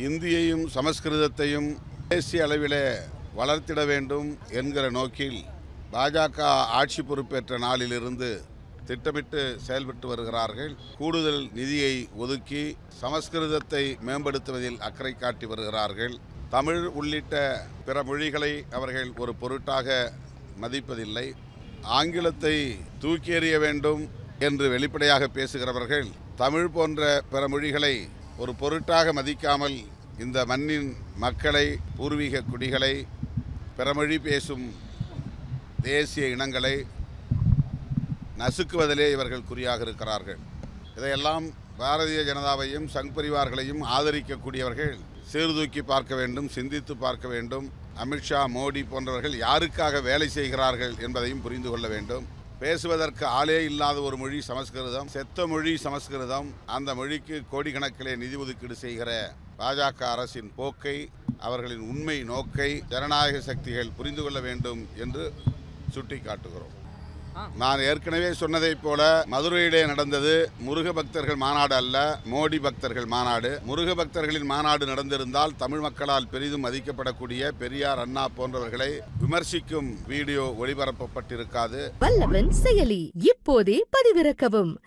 இந்தியையும் சமஸ்கிருதத்தையும் தேசிய அளவிலே வளர்த்திட வேண்டும் என்கிற நோக்கில் பாஜக ஆட்சி பொறுப்பேற்ற நாளிலிருந்து திட்டமிட்டு செயல்பட்டு வருகிறார்கள். கூடுதல் நிதியை ஒதுக்கி சமஸ்கிருதத்தை மேம்படுத்துவதில் அக்கறை காட்டி வருகிறார்கள். தமிழ் உள்ளிட்ட பிற மொழிகளை அவர்கள் ஒரு பொருட்டாக மதிப்பதில்லை. ஆங்கிலத்தை தூக்கி எறிய வேண்டும் என்று வெளிப்படையாக பேசுகிறவர்கள் தமிழ் போன்ற பிற மொழிகளை ஒரு பொருட்டாக மதிக்காமல் இந்த மண்ணின் மக்களை, பூர்வீக குடிகளை, பிறமொழி பேசும் தேசிய இனங்களை நசுக்குவதிலே இவர்கள் குறியாக இருக்கிறார்கள். இதையெல்லாம் பாரதிய ஜனதாவையும் சங் பரிவார்களையும் ஆதரிக்கக்கூடியவர்கள் சீர்தூக்கி பார்க்க வேண்டும், சிந்தித்து பார்க்க வேண்டும். அமித்ஷா, மோடி போன்றவர்கள் யாருக்காக வேலை செய்கிறார்கள் என்பதையும் புரிந்து கொள்ள வேண்டும். பேசுவதற்கு ஆளே இல்லாத ஒரு மொழி சமஸ்கிருதம், செத்த மொழி சமஸ்கிருதம். அந்த மொழிக்கு கோடிக்கணக்கிலே நிதி ஒதுக்கீடு செய்கிற பாஜக அரசின் போக்கை, அவர்களின் உண்மை நோக்கை ஜனநாயக சக்திகள் புரிந்து கொள்ள வேண்டும் என்று சுட்டிக்காட்டுகிறோம். நான் ஏற்கனவே சொன்னதைப் போல மதுரையிலே நடந்தது முருக பக்தர்கள் மாநாடு அல்ல, மோடி பக்தர்கள் மாநாடு. முருக பக்தர்களின் மாநாடு நடந்திருந்தால் தமிழ் மக்களால் பெரிதும் மதிக்கப்படக்கூடிய பெரியார், அண்ணா போன்றவர்களை விமர்சிக்கும் வீடியோ ஒளிபரப்பப்பட்டிருக்காது. வல்லவன் செயலி இப்போதே பதிவிறக்கவும்.